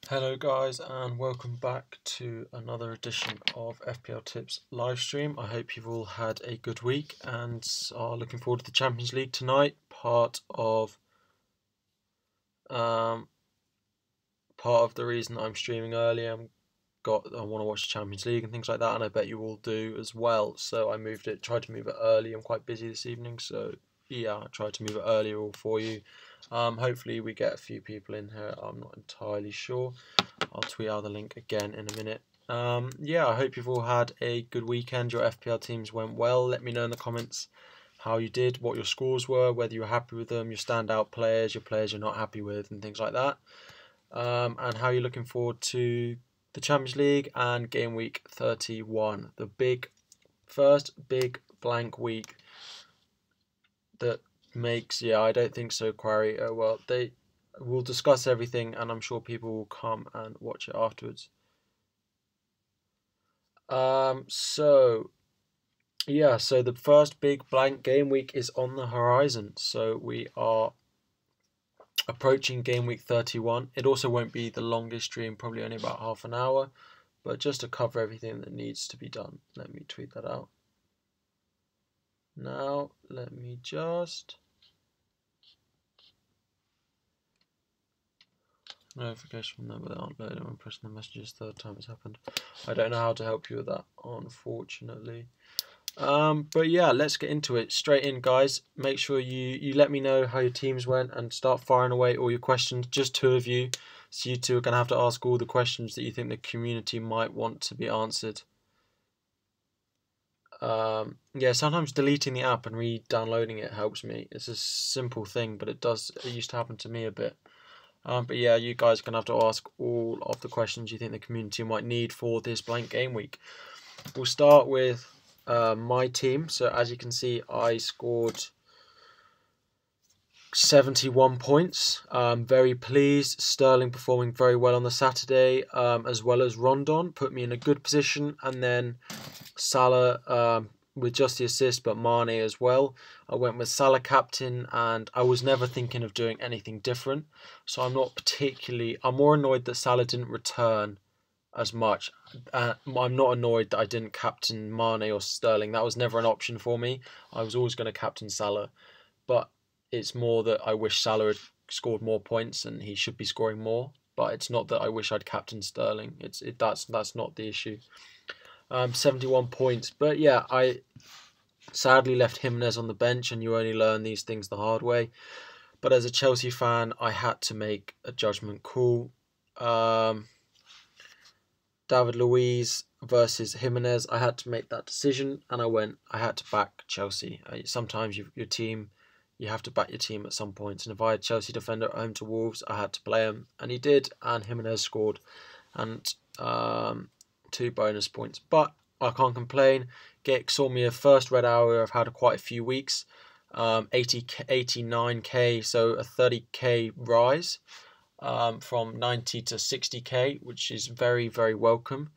Hello guys, and welcome back to another edition of FPLTIPZ live stream. I hope you've all had a good week and are looking forward to the Champions League tonight. Part of the reason I'm streaming early, I want to watch the Champions League and things like that, and I bet you all do as well. So I tried to move it early. I'm quite busy this evening, so yeah, I tried to move it earlier all for you. Hopefully we get a few people in here. I'm not entirely sure. I'll tweet out the link again in a minute. Yeah, I hope you've all had a good weekend. Your FPL teams went well. Let me know in the comments how you did, what your scores were, whether you were happy with them, your standout players, your players you're not happy with, and things like that. And how you're looking forward to the Champions League and game week 31, the first big blank week that makes, I don't think so, Quarry. Well, we'll discuss everything, and I'm sure people will come and watch it afterwards. So the first big blank game week is on the horizon. So we are approaching game week 31. It also won't be the longest stream, probably only about half an hour, but just to cover everything that needs to be done. Let me tweet that out. Now, let me just... Notification from them without loading when pressing the messages third time it's happened. I don't know how to help you with that, unfortunately. But yeah, let's get into it. Straight in, guys. Make sure you let me know how your teams went and start firing away all your questions. Just two of you. So you two are going to have to ask all the questions that you think the community might want to be answered. Yeah, sometimes deleting the app and re-downloading it helps me. It's a simple thing, but it used to happen to me a bit. But yeah, you guys are going to have to ask all of the questions you think the community might need for this blank game week. We'll start with my team. So as you can see, I scored 71 points. Very pleased. Sterling performing very well on the Saturday, as well as Rondon put me in a good position, and then Salah with just the assist, but Mane as well. I went with Salah captain, and I was never thinking of doing anything different. So I'm more annoyed that Salah didn't return as much. I'm not annoyed that I didn't captain Mane or Sterling. That was never an option for me. I was always going to captain Salah, but it's more that I wish Salah had scored more points and he should be scoring more. But it's not that I wish I'd captained Sterling. That's not the issue. 71 points, but yeah, I sadly left Jimenez on the bench, and you only learn these things the hard way. But as a Chelsea fan, I had to make a judgment call. David Luiz versus Jimenez, I had to make that decision, and I had to back Chelsea. Sometimes you have to back your team at some points, and if I had Chelsea defender at home to Wolves, I had to play him, and he did, and Jimenez scored, and 2 bonus points. But I can't complain. Gek saw me a first red hour I've had quite a few weeks, 89k, so a 30k rise. From 90 to 60k, which is very, very welcome.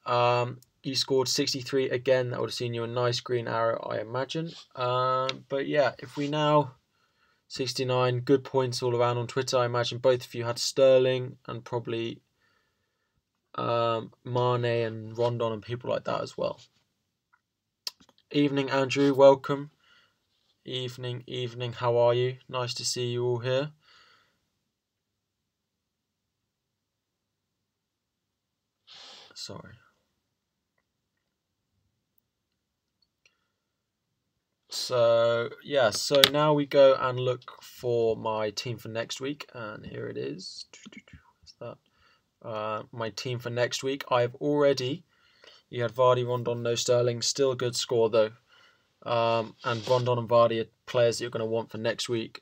You scored 63 again. That would have seen you a nice green arrow, I imagine. But yeah, if we now 69, good points all around on Twitter. I imagine both of you had Sterling and probably Mane and Rondon and people like that as well. Evening, Andrew. Welcome. Evening. How are you? Nice to see you all here. Sorry. So yeah, so now we go and look for my team for next week, and here it is. What's that? My team for next week. You had Vardy, Rondon, no Sterling. Still a good score though. And Rondon and Vardy are players that you're going to want for next week.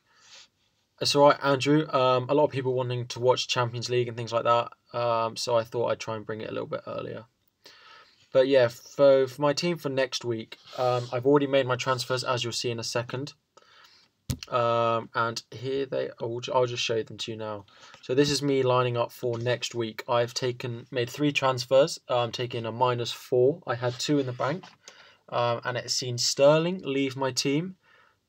It's alright, Andrew. A lot of people wanting to watch Champions League and things like that. So I thought I'd try and bring it a little bit earlier. But yeah, for my team for next week, I've already made my transfers, as you'll see in a second. And here they are. I'll just show them to you now. So this is me lining up for next week. I've made 3 transfers. I'm taking a -4. I had 2 in the bank. And it's seen Sterling leave my team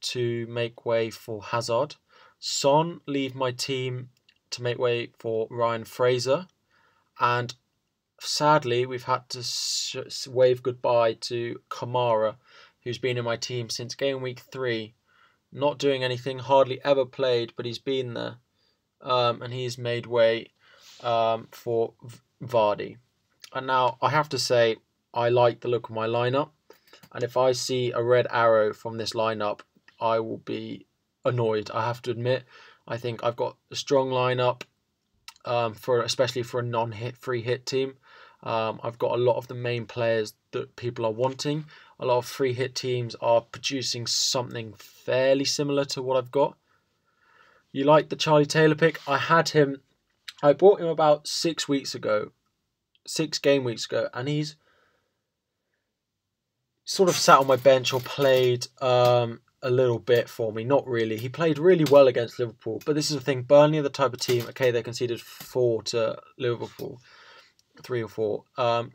to make way for Hazard. Son leave my team to make way for Ryan Fraser. And sadly, we've had to wave goodbye to Kamara, who's been in my team since game week 3. Not doing anything, hardly ever played, but he's been there. And he's made way for Vardy. And now I have to say, I like the look of my lineup. And if I see a red arrow from this lineup, I will be annoyed. I have to admit, I think I've got a strong lineup, especially for a non-hit free hit team. I've got a lot of the main players that people are wanting. A lot of free hit teams are producing something fairly similar to what I've got. You like the Charlie Taylor pick? I bought him about 6 weeks ago, 6 game weeks ago, and he's sort of sat on my bench or played a little bit for me. Not really. He played really well against Liverpool, but this is the thing. Burnley are the type of team, okay, they conceded 4 to Liverpool, 3 or 4. But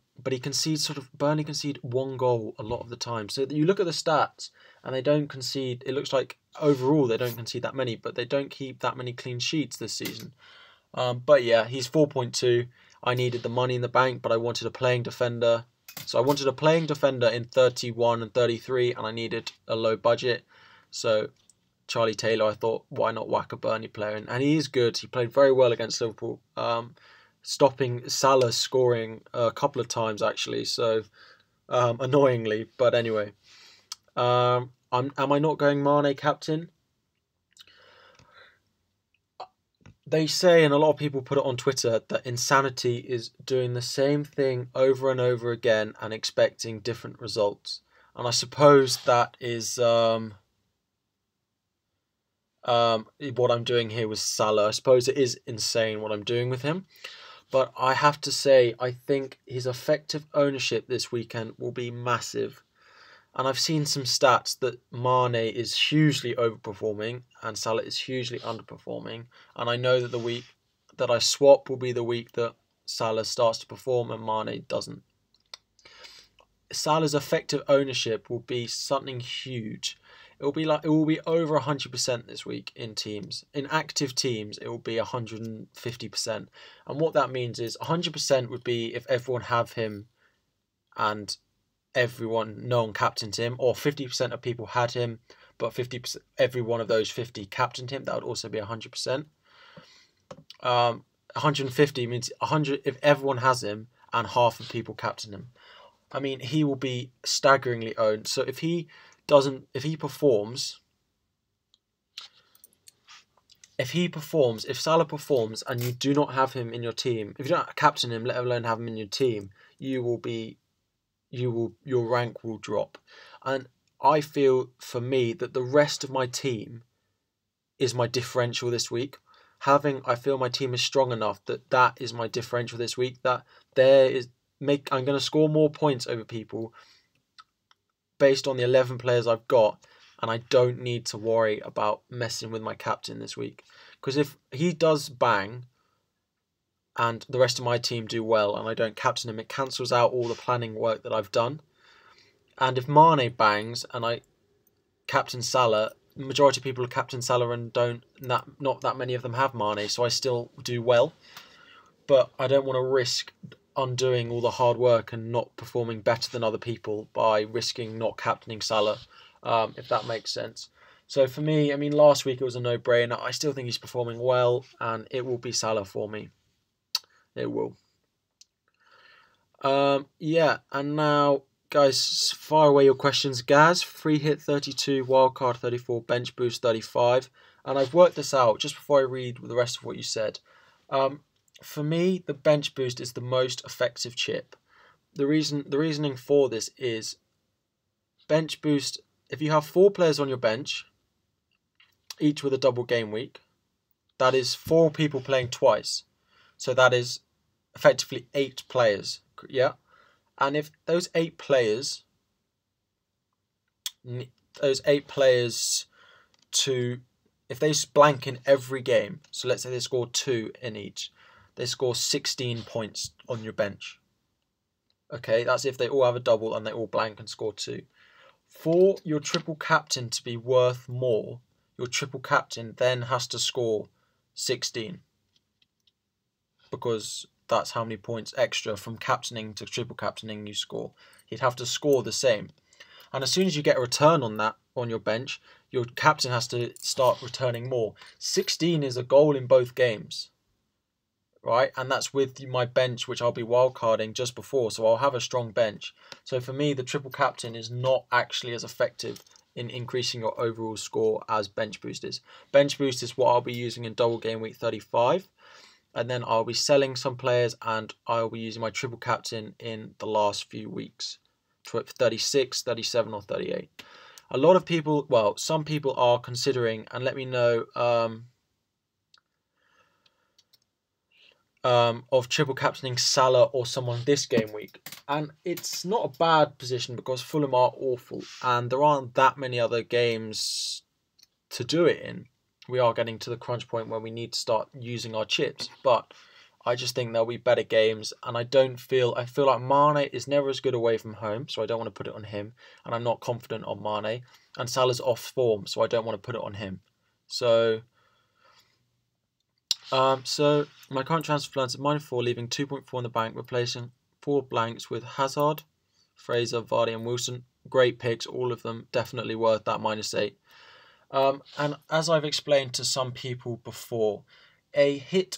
Burnley concede 1 goal a lot of the time. So you look at the stats and they don't concede. It looks like overall they don't concede that many, but they don't keep that many clean sheets this season. But yeah, he's 4.2. I needed the money in the bank, but I wanted a playing defender. So I wanted a playing defender in 31 and 33, and I needed a low budget. So Charlie Taylor, I thought, why not whack a Burnley player in? And he is good. He played very well against Liverpool, stopping Salah scoring a couple of times, actually. So annoyingly, but anyway. Am I not going Mane captain? They say, and a lot of people put it on Twitter, that insanity is doing the same thing over and over again and expecting different results. And I suppose that is what I'm doing here with Salah. I suppose it is insane what I'm doing with him. But I have to say, I think his effective ownership this weekend will be massive. And I've seen some stats that Mane is hugely overperforming and Salah is hugely underperforming. And I know that the week that I swap will be the week that Salah starts to perform and Mane doesn't. Salah's effective ownership will be something huge. It will be over 100% this week in teams. In active teams, it will be 150%. And what that means is 100% would be if everyone have him and no one captained him, or 50% of people had him, but 50%, every one of those 50 captained him. That would also be 100%. 150 means 100 if everyone has him and half of people captain him. I mean, he will be staggeringly owned. So if Salah performs and you do not have him in your team, if you don't captain him, let alone have him in your team, your rank will drop. And I feel, for me, that the rest of my team is my differential this week. I feel my team is strong enough that is my differential this week. That I'm going to score more points over people based on the 11 players I've got, and I don't need to worry about messing with my captain this week. Because if he does bang and the rest of my team do well and I don't captain him, it cancels out all the planning work that I've done. And if Mane bangs and I captain Salah, the majority of people have captain Salah and not that many of them have Mane, so I still do well. But I don't want to risk undoing all the hard work and not performing better than other people by risking not captaining Salah, if that makes sense. So for me, I mean, last week it was a no-brainer. I still think he's performing well, and it will be Salah for me. It will. Yeah, and now, guys, fire away your questions. Gaz, free hit 32, wildcard 34, bench boost 35. And I've worked this out just before I read the rest of what you said. For me, the bench boost is the most effective chip. The reasoning for this is bench boost. If you have 4 players on your bench, each with a double game week, that is 4 people playing twice. So that is effectively 8 players. Yeah. And if those 8 players, if they blank in every game, so let's say they score 2 in each, they score 16 points on your bench. Okay, that's if they all have a double and they all blank and score 2. For your triple captain to be worth more, your triple captain then has to score 16. because that's how many points extra from captaining to triple captaining you score. He'd have to score the same. And as soon as you get a return on that on your bench, your captain has to start returning more. 16 is a goal in both games, right? And that's with my bench, which I'll be wildcarding just before, so I'll have a strong bench. So for me, the triple captain is not actually as effective in increasing your overall score as bench boost is. Bench boost is what I'll be using in double game week 35. And then I'll be selling some players and I'll be using my triple captain in the last few weeks. 36, 37 or 38. A lot of people, well, some people are considering, and let me know of triple captaining Salah or someone this game week. And it's not a bad position because Fulham are awful and there aren't that many other games to do it in. We are getting to the crunch point where we need to start using our chips, but I just think there'll be better games, and I feel like Mane is never as good away from home, so I don't want to put it on him, and I'm not confident on Mane, and Salah's off form, so I don't want to put it on him. So my current transfer plans are -4, leaving 2.4 in the bank, replacing 4 blanks with Hazard, Fraser, Vardy, and Wilson. Great picks, all of them definitely worth that -8. And as I've explained to some people before, a hit,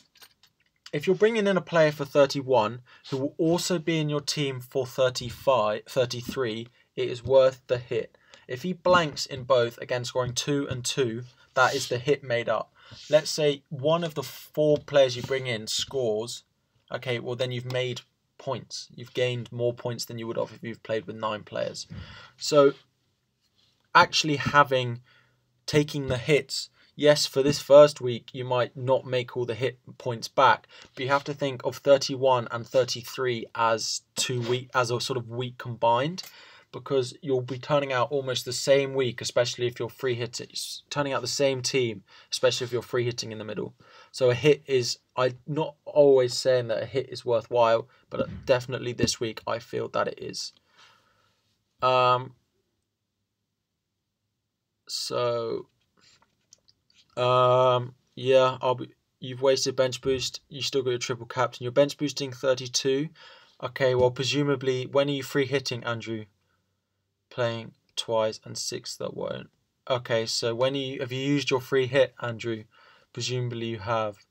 if you're bringing in a player for 31 who will also be in your team for 33, it is worth the hit. If he blanks in both, again scoring 2 and 2, that is the hit made up. Let's say one of the 4 players you bring in scores, okay, well then you've made points. You've gained more points than you would have if you've played with 9 players. So actually taking the hits, yes, for this first week you might not make all the hit points back, but you have to think of 31 and 33 as a sort of week combined, because you'll be turning out almost the same week, especially if you're free hitting, turning out the same team, especially if you're free hitting in the middle. So a hit is, I'm not always saying that a hit is worthwhile, but definitely this week I feel that it is. Yeah, you've wasted bench boost. You still got your triple captain. You're bench boosting 32. Okay, well presumably when are you free hitting, Andrew? Playing twice and 6 that won't. Okay, so have you used your free hit, Andrew? Presumably you have.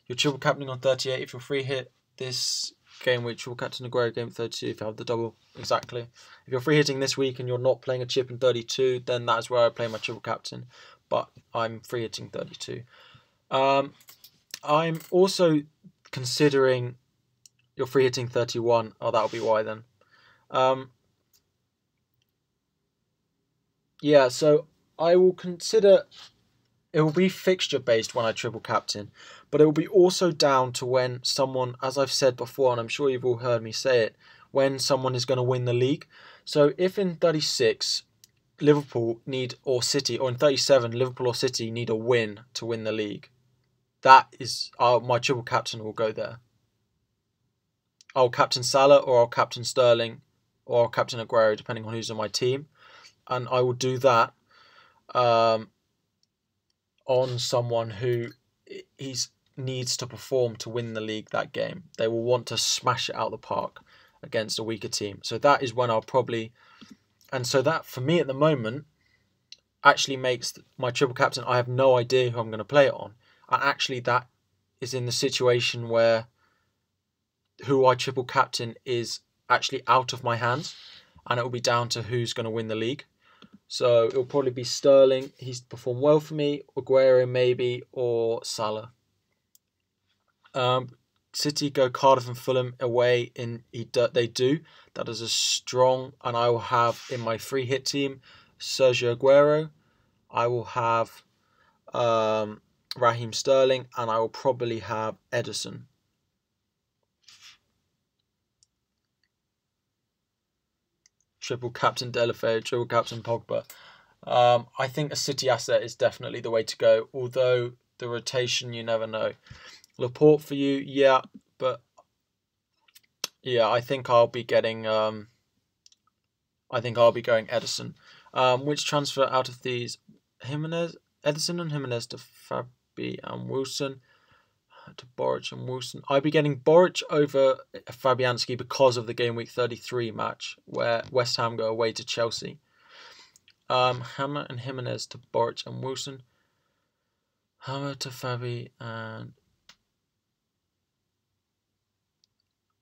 You're triple captaining on 38. If you're free hit this game week, triple captain Aguero game 32. If you have the double, exactly. If you're free hitting this week and you're not playing a chip in 32, then that's where I play my triple captain. But I'm free hitting 32. I'm also considering you're free hitting 31. Oh, that'll be why then. Yeah, so I will consider, it will be fixture based when I triple captain, but it will be also down to when someone, as I've said before, and I'm sure you've all heard me say it, when someone is going to win the league. So if in 36 Liverpool or City, or in 37 Liverpool or City need a win to win the league, that is my triple captain will go there. I'll captain Salah, or I'll captain Sterling, or I'll captain Aguero, depending on who's on my team, and I will do that on someone who needs to perform to win the league that game. They will want to smash it out of the park against a weaker team. So that is when I'll probably, and so that for me at the moment actually makes my triple captain, I have no idea who I'm going to play it on. And actually that is in the situation where who I triple captain is actually out of my hands, and it will be down to who's going to win the league. So it'll probably be Sterling. He's performed well for me. Aguero maybe, or Salah. City go Cardiff and Fulham away. They do. That is a strong, and I will have in my free hit team Sergio Aguero. I will have Raheem Sterling, and I will probably have Ederson. Triple captain Delafeu, triple captain Pogba. I think a City asset is definitely the way to go, although the rotation, you never know. Laporte for you, yeah, but yeah, I think I'll be getting going Ederson. Which transfer out of these? Ederson and Jimenez to Fabi and Wilson. to Boric and Wilson. I'd be getting Boric over Fabianski because of the game week 33 match where West Ham go away to Chelsea. Hammer and Jimenez to Boric and Wilson. Hammer to Fabi and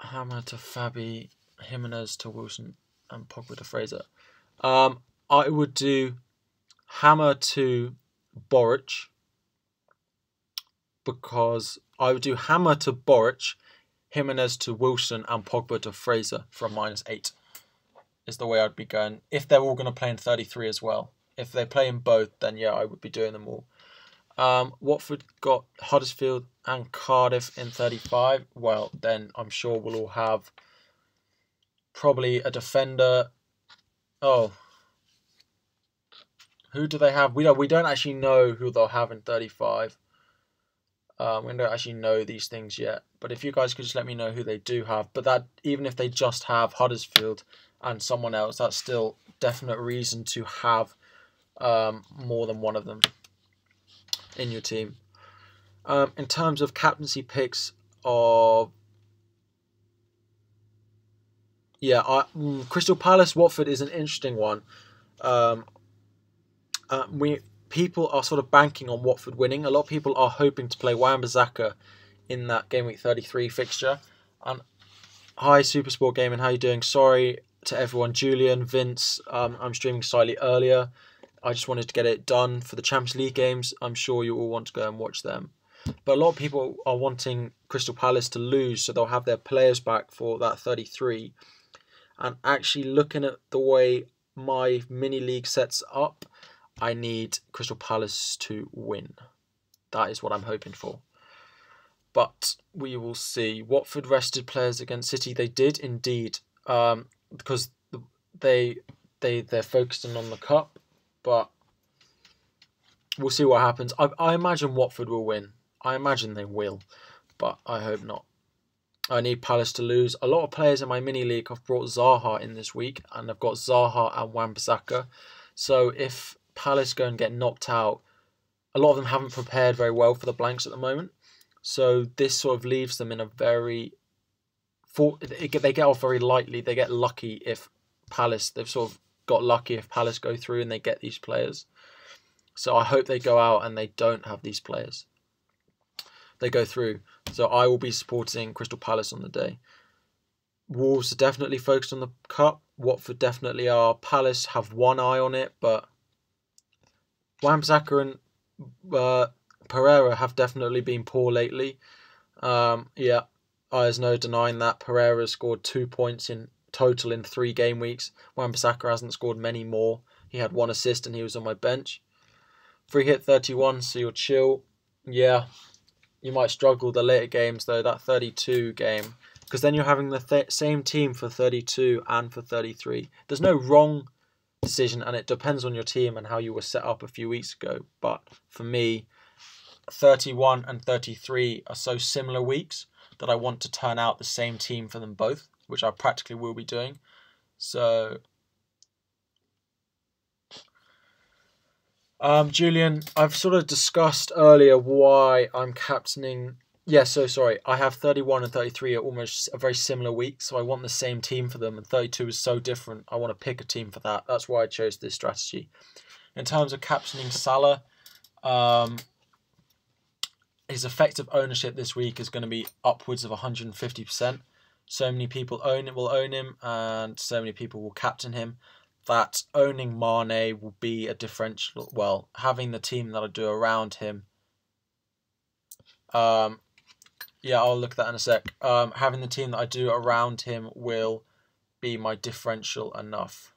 Hammer to Fabi, Jimenez to Wilson, and Pogba to Fraser. I would do Hammer to Boric because I would do Hammer to Boric, Jimenez to Wilson, and Pogba to Fraser from -8. Is the way I'd be going. If they're all going to play in 33 as well. If they play in both, then yeah, I would be doing them all. Watford got Huddersfield and Cardiff in 35. Well, then I'm sure we'll all have probably a defender. Oh, who do they have? We don't actually know who they'll have in 35. We don't actually know these things yet. But if you guys could just let me know who they do have. But that even if they just have Huddersfield and someone else, that's still definite reason to have more than one of them in your team. In terms of captaincy picks of Crystal Palace Watford is an interesting one. People are sort of banking on Watford winning. A lot of people are hoping to play Wan-Bissaka in that game week 33 fixture. And hi Supersport Gaming, how you doing? Sorry to everyone, Julian, Vince. I'm streaming slightly earlier. I just wanted to get it done for the Champions League games. I'm sure you all want to go and watch them. But a lot of people are wanting Crystal Palace to lose, so they'll have their players back for that 33. And actually looking at the way my mini league sets up, I need Crystal Palace to win. That is what I'm hoping for. But we will see. Watford rested players against City. They did indeed, because they're focusing on the cup. But we'll see what happens. I imagine Watford will win. I imagine they will, but I hope not. I need Palace to lose. A lot of players in my mini league have brought Zaha in this week, and I've got Zaha and Wan-Bissaka. So if Palace go and get knocked out, a lot of them haven't prepared very well for the blanks at the moment. So this sort of leaves them in a very... They get off very lightly. They get lucky if Palace... They've sort of got lucky if Palace go through and they get these players. So I hope they go out and they don't have these players. They go through. So I will be supporting Crystal Palace on the day. Wolves are definitely focused on the cup. Watford definitely are. Palace have one eye on it, but Wan-Bissaka and Pereira have definitely been poor lately. There's no denying that. Pereira scored 2 points in total in 3 game weeks. Wan-Bissaka hasn't scored many more. He had 1 assist and he was on my bench. Free hit 31, so you're chill. Yeah, you might struggle the later games though, that 32 game. Because then you're having the same team for 32 and for 33. There's no wrong decision, and it depends on your team and how you were set up a few weeks ago. But for me, 31 and 33 are so similar weeks that I want to turn out the same team for them both, which I practically will be doing. So, Julian, I've sort of discussed earlier why I'm captaining... Yeah, so sorry. I have 31 and 33 are almost a very similar week, so I want the same team for them, and 32 is so different. I want to pick a team for that. That's why I chose this strategy. In terms of captaining Salah, his effective ownership this week is going to be upwards of 150%. So many people will own him, and so many people will captain him, that owning Mane will be a differential. Well, having the team that I do around him... yeah, I'll look at that in a sec. Having the team that I do around him will be my differential enough.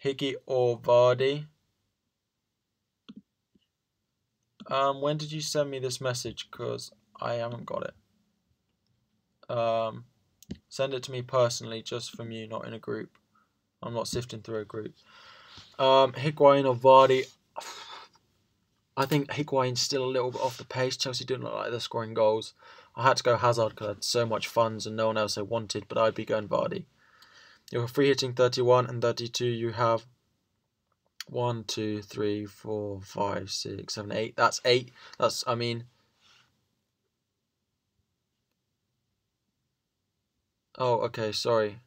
Higgy or Vardy? When did you send me this message? Because I haven't got it. Send it to me personally, just from you, not in a group. I'm not sifting through a group. Higuain or Vardy? I think Higuain's still a little bit off the pace. Chelsea didn't look like they're scoring goals. I had to go Hazard because I had so much funds and no one else I wanted, but I'd be going Vardy. You're free hitting 31 and 32. You have 1, 2, 3, 4, 5, 6, 7, 8. That's 8. That's, I mean... Oh, okay, sorry.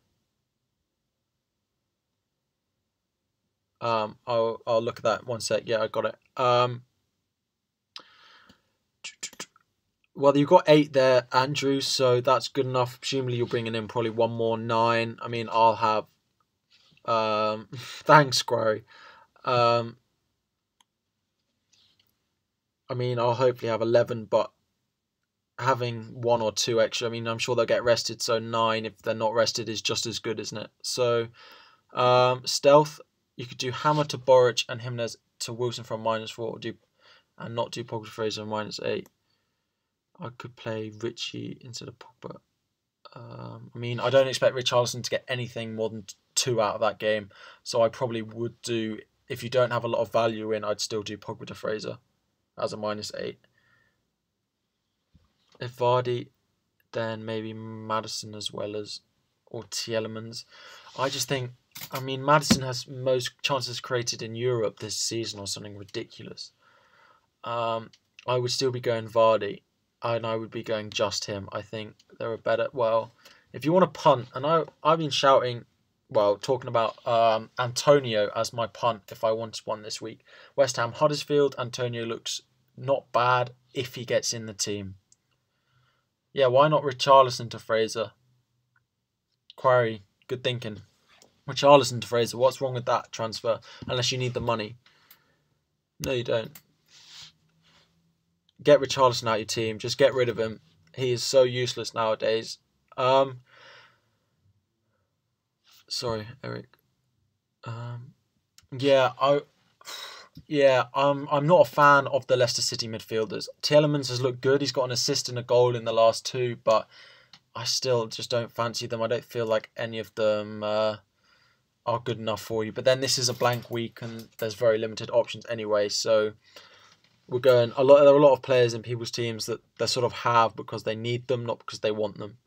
I'll look at that 1 sec. Yeah, I got it. Well, you've got 8 there, Andrew, so that's good enough. Presumably you're bringing in probably one more 9. I mean, I'll have... thanks, Quarry. I mean, I'll hopefully have 11, but having 1 or 2 extra, I mean, I'm sure they'll get rested, so 9, if they're not rested, is just as good, isn't it? So, Stealth, you could do Hammer to Boric and Jimenez to Wilson from -4, and not do Pogba Fraser -8. I could play Richie instead of Pogba. I mean, I don't expect Richarlison to get anything more than 2 out of that game, so I probably would do, if you don't have a lot of value in, I'd still do Pogba to Fraser as a -8. If Vardy, then maybe Maddison as well as, or Tielemans. I just think, I mean, Maddison has most chances created in Europe this season or something ridiculous. I would still be going Vardy, and I would be going just him. I think there are better. Well, if you want to punt, and I've been shouting, well, talking about Antonio as my punt if I wanted one this week. West Ham, Huddersfield. Antonio looks not bad if he gets in the team. Yeah, why not Richarlison to Fraser? Quarry, good thinking. Richarlison to Fraser, what's wrong with that transfer? Unless you need the money. No, you don't. Get Richarlison out of your team. Just get rid of him. He is so useless nowadays. Sorry, Eric. I'm not a fan of the Leicester City midfielders. Tielemans has looked good. He's got an assist and a goal in the last 2, but I still just don't fancy them. I don't feel like any of them are good enough for you. But then this is a blank week, and there's very limited options anyway. So we're going there are a lot of players in people's teams that they sort of have because they need them, not because they want them.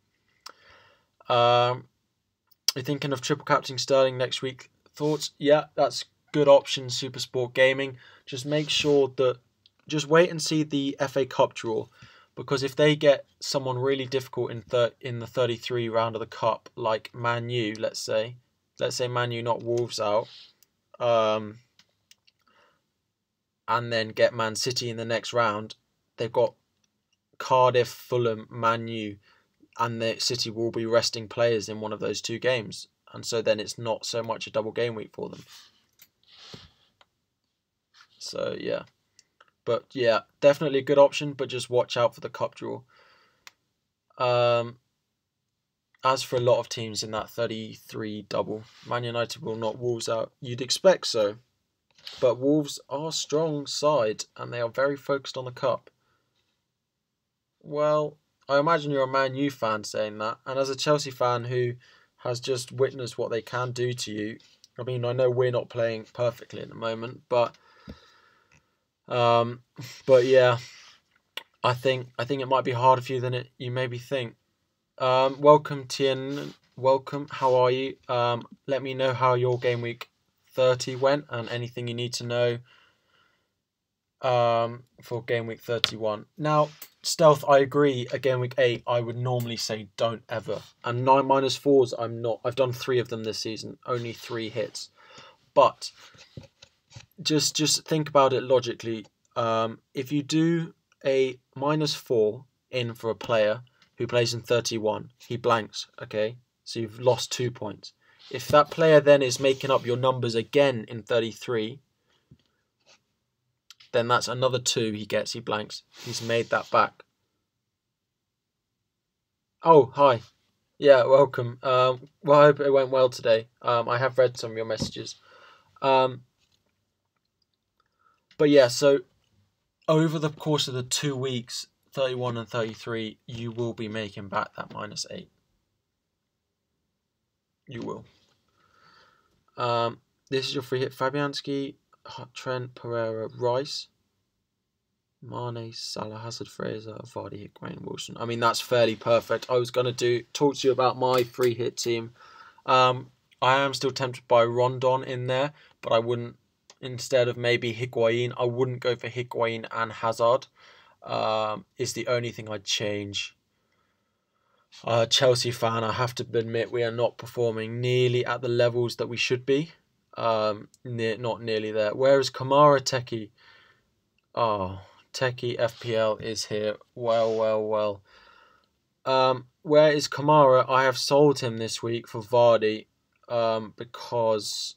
You're thinking of triple captaining Sterling next week. Thoughts? Yeah, that's good option, Supersport Gaming. Just make sure that, just wait and see the FA Cup draw, because if they get someone really difficult in the 33 round of the Cup, like Man U, let's say Man U knock Wolves out, and then get Man City in the next round, they've got Cardiff, Fulham, Man U, and the City will be resting players in one of those 2 games, and so then it's not so much a double game week for them. So yeah, but yeah, definitely a good option, but just watch out for the cup draw. As for a lot of teams in that 33 double, Man United will knock Wolves out. You'd expect so, but Wolves are a strong side and they are very focused on the cup. Well, I imagine you're a Man U fan saying that, and as a Chelsea fan who has just witnessed what they can do to you, I mean, I know we're not playing perfectly at the moment, but yeah, I think it might be harder for you than you maybe think. Welcome, Tien. Welcome. How are you? Let me know how your game week 30 went and anything you need to know for game week 31. Now, Stealth, I agree. At game week 8, I would normally say don't ever. And 9 -4s, I'm not. I've done 3 of them this season. Only 3 hits. But just think about it logically. If you do a -4 in for a player who plays in 31, he blanks, okay? So you've lost 2 points. If that player then is making up your numbers again in 33, then that's another 2 he gets, he blanks. He's made that back. Oh, hi. Yeah, welcome. Well, I hope it went well today. I have read some of your messages. But yeah, so over the course of the 2 weeks, 31 and 33, you will be making back that -8. You will. This is your free hit. Fabianski, Trent, Pereira, Rice, Mane, Salah, Hazard, Fraser, Vardy, Higuain, Wilson. I mean, that's fairly perfect. I was going to talk to you about my free hit team. I am still tempted by Rondon in there, but I wouldn't instead of maybe Higuain. I wouldn't go for Higuain and Hazard. Is the only thing I'd change. Chelsea fan, I have to admit we are not performing nearly at the levels that we should be. Not nearly there. Whereas Kamara Techie, Techie FPL is here. Well. Where is Kamara? I have sold him this week for Vardy, because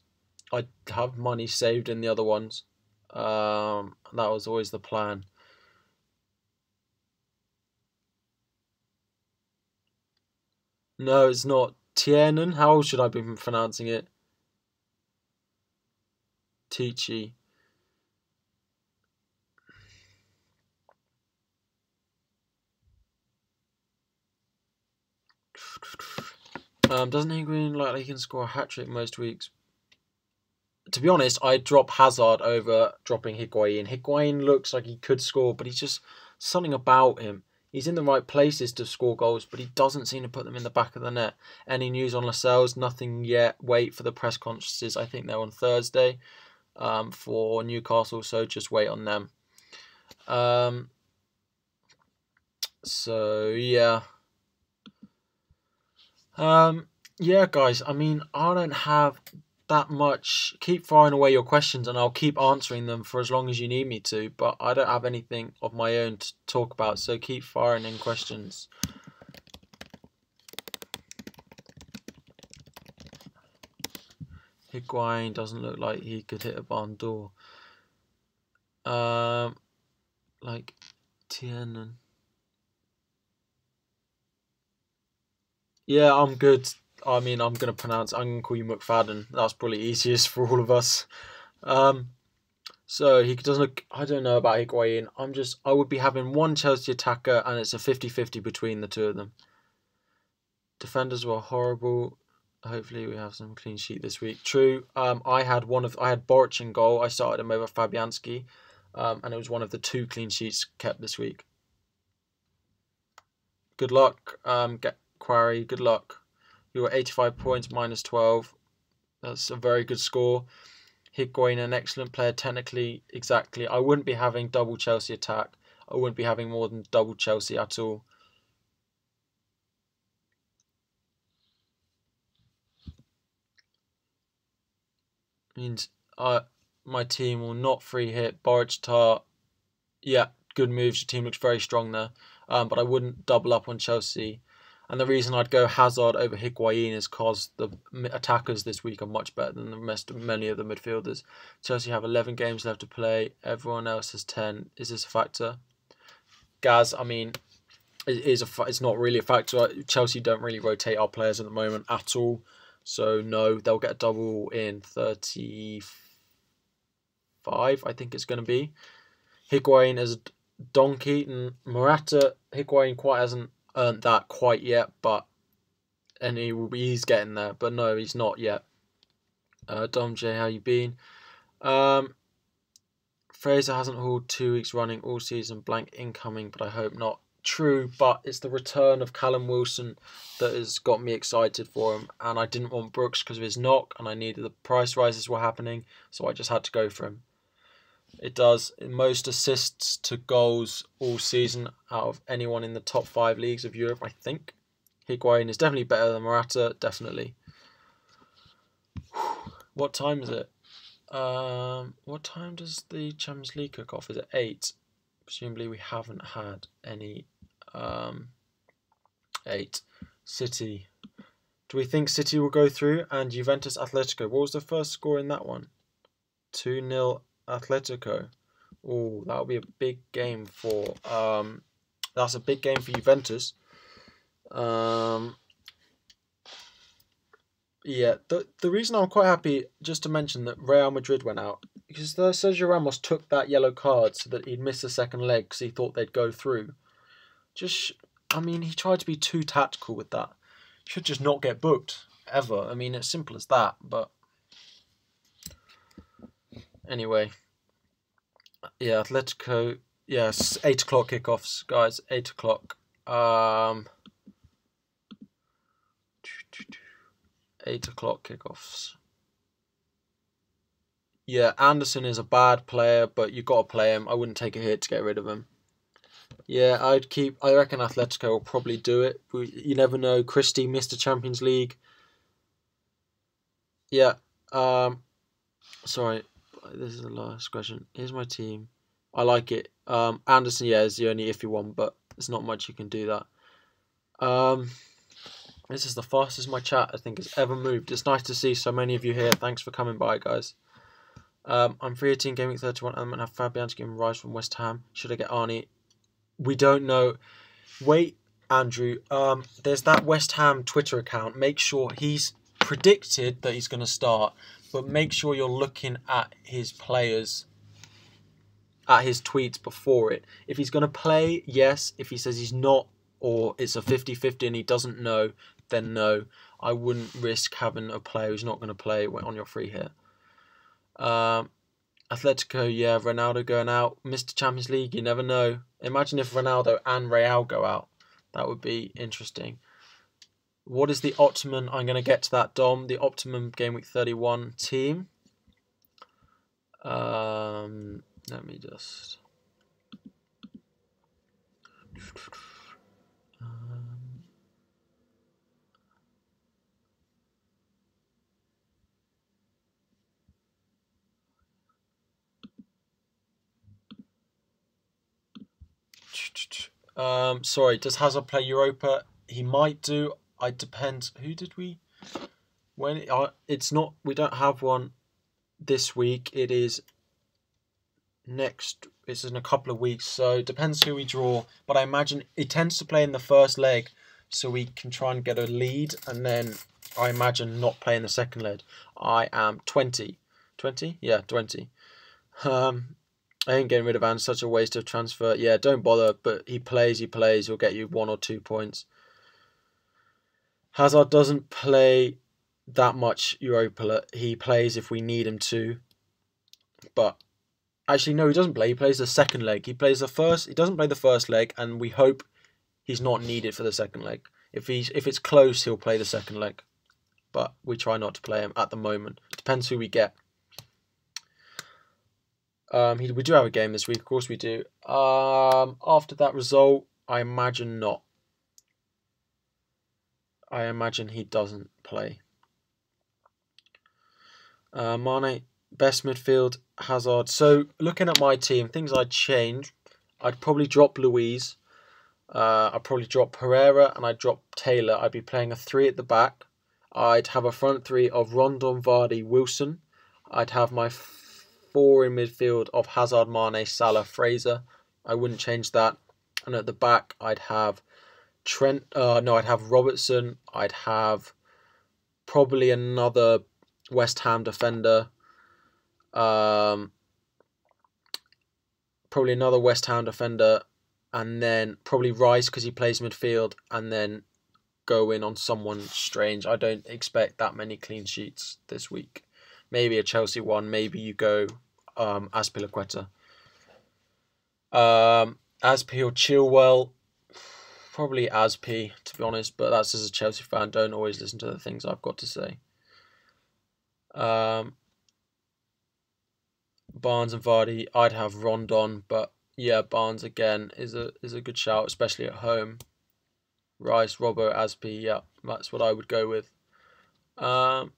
I have money saved in the other ones. That was always the plan. No, it's not. Tiernan? How should I be pronouncing it? Tichy. Doesn't Higuain look like he can score a hat-trick most weeks? To be honest, I'd drop Hazard over dropping Higuain. Higuain looks like he could score, but he's just something about him. He's in the right places to score goals, but he doesn't seem to put them in the back of the net. Any news on Lascelles? Nothing yet. Wait for the press conferences. I think they're on Thursday for Newcastle, so just wait on them. So, yeah. Yeah, guys, I mean, I don't have that much. Keep firing away your questions and I'll keep answering them for as long as you need me to, but I don't have anything of my own to talk about, so keep firing in questions. Higuain doesn't look like he could hit a barn door. Like Tiernan. Yeah, I'm good. I mean, I'm going to call you McFadden. That's probably easiest for all of us. So he doesn't look, I don't know about Higuain. I would be having one Chelsea attacker and it's a 50-50 between the two of them. Defenders were horrible. Hopefully we have some clean sheet this week. True. I had Boric in goal. I started him over Fabianski. And it was one of the 2 clean sheets kept this week. Good luck. Get Quarry, good luck. You were 85 points, minus 12. That's a very good score. Higuain, an excellent player technically, exactly. I wouldn't be having double Chelsea attack. I wouldn't be having more than double Chelsea at all. Means my team will not free hit. Boric, Tar. Yeah, good moves. Your team looks very strong there. But I wouldn't double up on Chelsea. And the reason I'd go Hazard over Higuain is because the attackers this week are much better than many of the midfielders. Chelsea have 11 games left to play. Everyone else has 10. Is this a factor? Gaz, I mean, it's not really a factor. Chelsea don't really rotate our players at the moment at all. So, no, they'll get a double in 35, I think it's going to be. Higuain is a donkey. And Morata, Higuain quite hasn't earned that quite yet, and he's getting there, but no, he's not yet. Dom J, how you been? Fraser hasn't hauled 2 weeks running all season, blank incoming, but I hope not. True, but it's the return of Callum Wilson that has got me excited for him, and I didn't want Brooks because of his knock, and I needed the price rises were happening, so I just had to go for him. It does most assists to goals all season out of anyone in the top 5 leagues of Europe, I think. Higuain is definitely better than Morata, definitely. What time is it? What time does the Champions League kick off? Is it 8? Presumably we haven't had any 8. City. Do we think City will go through? And Juventus Atletico. What was the first score in that one? 2-0 Atletico. Oh, that'll be a big game for that's a big game for Juventus. Yeah, the reason I'm quite happy, just to mention that Real Madrid went out, because Sergio Ramos took that yellow card so that he'd miss the second leg because he thought they'd go through. I mean, he tried to be too tactical with that. Should just not get booked, ever. I mean, it's simple as that, but anyway. Yeah, Atletico. Yes, 8 o'clock kickoffs, guys. 8 o'clock. 8 o'clock kickoffs. Yeah, Anderson is a bad player, but you got to play him. I wouldn't take a hit to get rid of him. Yeah, I reckon Atletico will probably do it. You never know. Christie missed the Champions League. Yeah. Sorry. This is the last question. Here's my team. I like it. Anderson, yeah, is the only iffy one, but there's not much you can do that. This is the fastest my chat, I think, has ever moved. It's nice to see so many of you here. Thanks for coming by, guys. I'm free at Team Gaming 31. I'm going to have Fabianski and Rice from West Ham. Should I get Arnie? We don't know. Wait, Andrew. There's that West Ham Twitter account. Make sure he's predicted that he's going to start, but make sure you're looking at his players, at his tweets before it. If he's going to play, yes. If he says he's not, or it's a 50-50 and he doesn't know, then no. I wouldn't risk having a player who's not going to play on your free hit. Atletico, yeah, Ronaldo going out. Mr. Champions League, you never know. Imagine if Ronaldo and Real go out. That would be interesting. What is the optimum? I'm going to get to that, Dom. The optimum Game Week 31 team. Let me just... sorry, does Hazard play Europa? He might do. It depends. Who did we... When it's not... We don't have one this week. It is next... It's in a couple of weeks, so it depends who we draw. But I imagine it tends to play in the first leg, so we can try and get a lead, and then I imagine not play in the second leg. I am 20. 20? Yeah, 20. I ain't getting rid of Anne. Such a waste of transfer. Yeah, don't bother. But he plays. He'll get you 1 or 2 points. Hazard doesn't play that much Europa. He plays if we need him to. But actually, no, he doesn't play. He plays the second leg. He plays the first. He doesn't play the first leg, and we hope he's not needed for the second leg. If it's close, he'll play the second leg. But we try not to play him at the moment. Depends who we get. We do have a game this week, of course we do. After that result, I imagine not. I imagine he doesn't play. Mane, best midfield, Hazard. So, looking at my team, things I'd change. I'd probably drop Luiz. I'd probably drop Pereira, and I'd drop Taylor. I'd be playing a 3 at the back. I'd have a front 3 of Rondon, Vardy, Wilson. I'd have my 4 in midfield of Hazard, Mane, Salah, Fraser. I wouldn't change that. And at the back, I'd have I'd have Robertson. I'd have probably another West Ham defender. And then probably Rice because he plays midfield, and then go in on someone strange. I don't expect that many clean sheets this week. Maybe a Chelsea one. Maybe you go Azpilicueta. Azpi or Chilwell. Probably Azpi, to be honest. But that's as a Chelsea fan. Don't always listen to the things I've got to say. Barnes and Vardy. I'd have Rondon. But yeah, Barnes again is a good shout, especially at home. Rice, Robbo, Azpi. Yeah, that's what I would go with. God.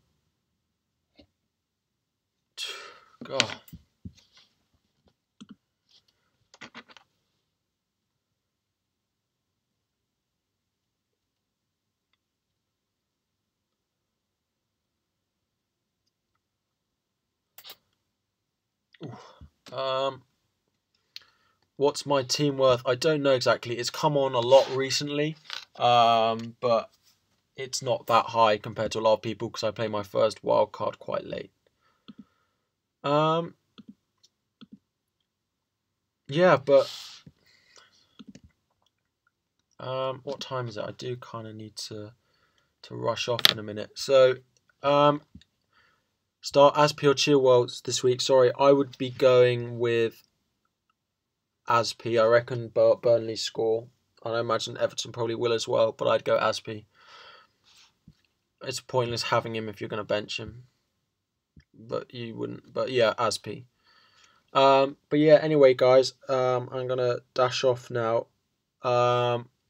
What's my team worth? I don't know exactly. It's come on a lot recently, but it's not that high compared to a lot of people because I play my first wild card quite late. Yeah, but what time is it? I do kind of need to rush off in a minute. So, start Azpi or Chilwell this week. Sorry, I would be going with Azpi. I reckon Burnley score. And I imagine Everton probably will as well, but I'd go Azpi. It's pointless having him if you're going to bench him. but you wouldn't. But yeah, Asp. But yeah, anyway, guys, I'm gonna dash off now.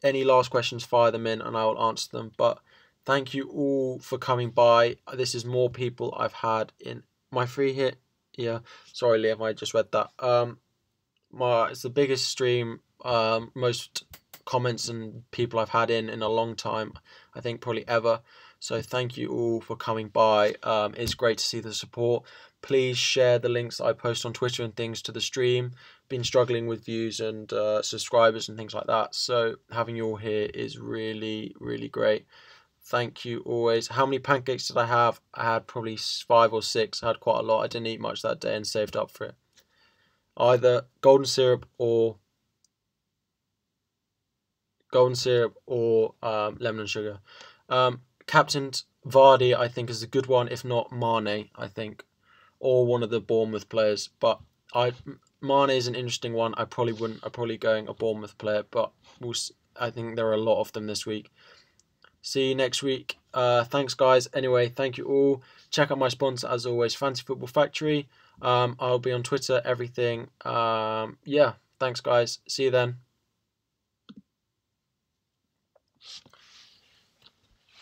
Any last questions, fire them in, and I will answer them. But thank you all for coming by. This is more people I've had in my free hit. Yeah, sorry, Liam, I just read that. It's the biggest stream. Most comments and people I've had in a long time. I think probably ever. So thank you all for coming by. It's great to see the support. Please share the links that I post on Twitter and things to the stream. Been struggling with views and subscribers and things like that. So having you all here is really, really great. Thank you always. How many pancakes did I have? I had probably 5 or 6. I had quite a lot. I didn't eat much that day and saved up for it. Either golden syrup or lemon and sugar. Captain Vardy, I think, is a good one. If not, Mane, I think, or one of the Bournemouth players. But Mane is an interesting one. I probably wouldn't. I'm probably going a Bournemouth player, but I think there are a lot of them this week. See you next week. Thanks, guys. Anyway, thank you all. Check out my sponsor, as always, Fantasy Football Factory. I'll be on Twitter, everything. Yeah, thanks, guys. See you then.